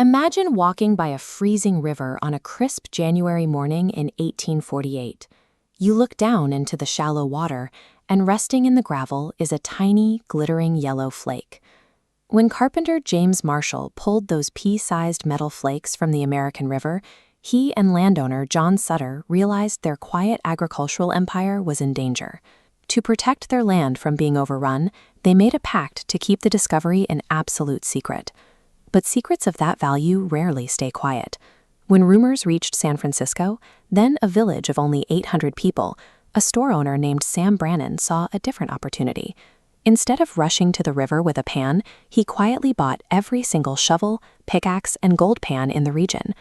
Imagine walking by a freezing river on a crisp January morning in 1848. You look down into the shallow water, and resting in the gravel is a tiny, glittering yellow flake. When carpenter James Marshall pulled those pea-sized metal flakes from the American River, he and landowner John Sutter realized their quiet agricultural empire was in danger. To protect their land from being overrun, they made a pact to keep the discovery an absolute secret. But secrets of that value rarely stay quiet. When rumors reached San Francisco, then a village of only 800 people, a store owner named Sam Brannan saw a different opportunity. Instead of rushing to the river with a pan, he quietly bought every single shovel, pickaxe, and gold pan in the region.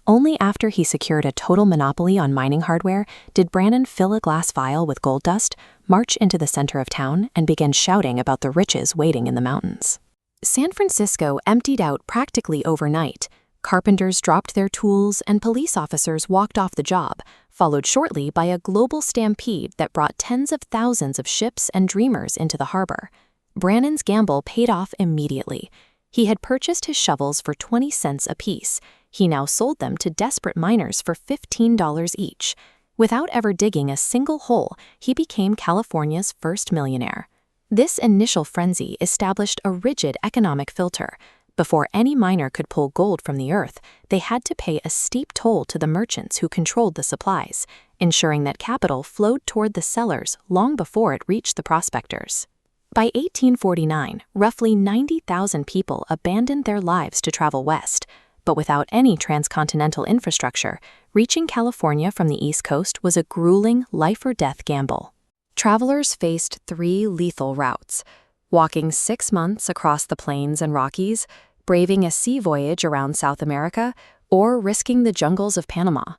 Only after he secured a total monopoly on mining hardware did Brannan fill a glass vial with gold dust, march into the center of town, and begin shouting about the riches waiting in the mountains. San Francisco emptied out practically overnight. Carpenters dropped their tools and police officers walked off the job, followed shortly by a global stampede that brought tens of thousands of ships and dreamers into the harbor. Brannan's gamble paid off immediately. He had purchased his shovels for 20 cents apiece. He now sold them to desperate miners for $15 each. Without ever digging a single hole, he became California's first millionaire. This initial frenzy established a rigid economic filter. Before any miner could pull gold from the earth, they had to pay a steep toll to the merchants who controlled the supplies, ensuring that capital flowed toward the sellers long before it reached the prospectors. By 1849, roughly 90,000 people abandoned their lives to travel west. But without any transcontinental infrastructure, reaching California from the East Coast was a grueling life-or-death gamble. Travelers faced 3 lethal routes: walking 6 months across the plains and Rockies, braving a sea voyage around South America, or risking the jungles of Panama.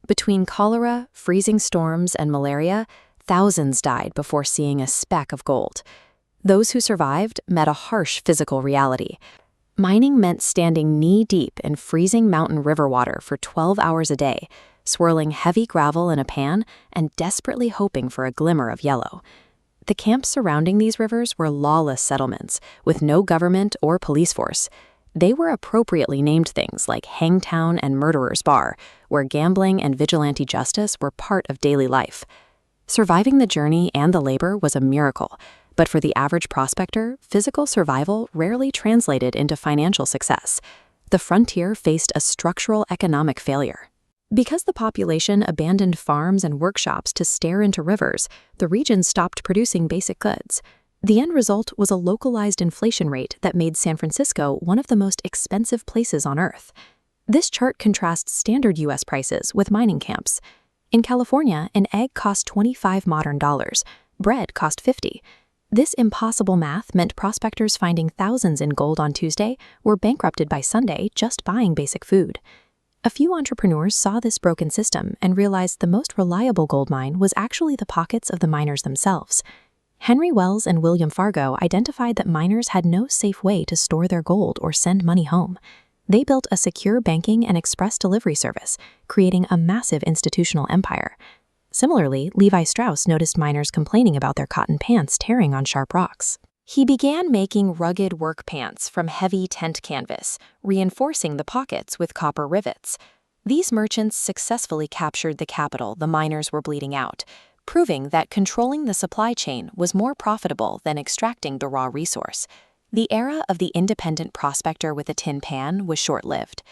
Between cholera, freezing storms, and malaria, thousands died before seeing a speck of gold. Those who survived met a harsh physical reality. Mining meant standing knee-deep in freezing mountain river water for 12 hours a day, swirling heavy gravel in a pan and desperately hoping for a glimmer of yellow. The camps surrounding these rivers were lawless settlements, with no government or police force. They were appropriately named things like Hangtown and Murderer's Bar, where gambling and vigilante justice were part of daily life. Surviving the journey and the labor was a miracle, but for the average prospector, physical survival rarely translated into financial success. The frontier faced a structural economic failure. Because the population abandoned farms and workshops to stare into rivers, the region stopped producing basic goods. The end result was a localized inflation rate that made San Francisco one of the most expensive places on Earth. This chart contrasts standard U.S. prices with mining camps. In California, an egg cost $25 modern dollars. Bread cost $50. This impossible math meant prospectors finding thousands in gold on Tuesday were bankrupted by Sunday just buying basic food. A few entrepreneurs saw this broken system and realized the most reliable gold mine was actually the pockets of the miners themselves. Henry Wells and Wells Fargo identified that miners had no safe way to store their gold or send money home. They built a secure banking and express delivery service, creating a massive institutional empire. Similarly, Levi Strauss noticed miners complaining about their cotton pants tearing on sharp rocks. He began making rugged work pants from heavy tent canvas, reinforcing the pockets with copper rivets. These merchants successfully captured the capital the miners were bleeding out, proving that controlling the supply chain was more profitable than extracting the raw resource. The era of the independent prospector with a tin pan was short-lived.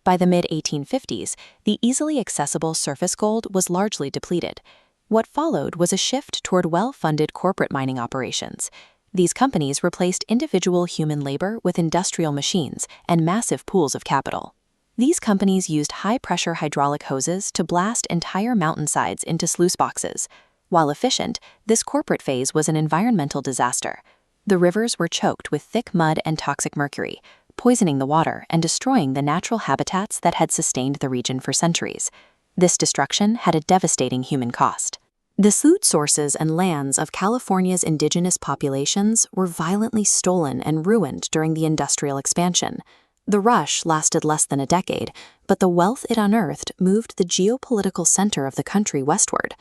By the mid-1850s, the easily accessible surface gold was largely depleted. What followed was a shift toward well-funded corporate mining operations. These companies replaced individual human labor with industrial machines and massive pools of capital. These companies used high-pressure hydraulic hoses to blast entire mountainsides into sluice boxes. While efficient, this corporate phase was an environmental disaster. The rivers were choked with thick mud and toxic mercury, poisoning the water and destroying the natural habitats that had sustained the region for centuries. This destruction had a devastating human cost. The food sources and lands of California's indigenous populations were violently stolen and ruined during the industrial expansion. The rush lasted less than a decade, but the wealth it unearthed moved the geopolitical center of the country westward.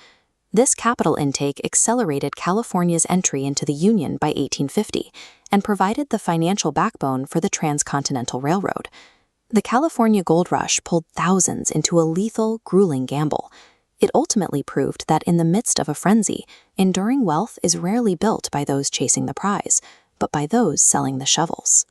This capital intake accelerated California's entry into the Union by 1850 and provided the financial backbone for the Transcontinental Railroad. The California gold rush pulled thousands into a lethal, grueling gamble. It ultimately proved that in the midst of a frenzy, enduring wealth is rarely built by those chasing the prize, but by those selling the shovels.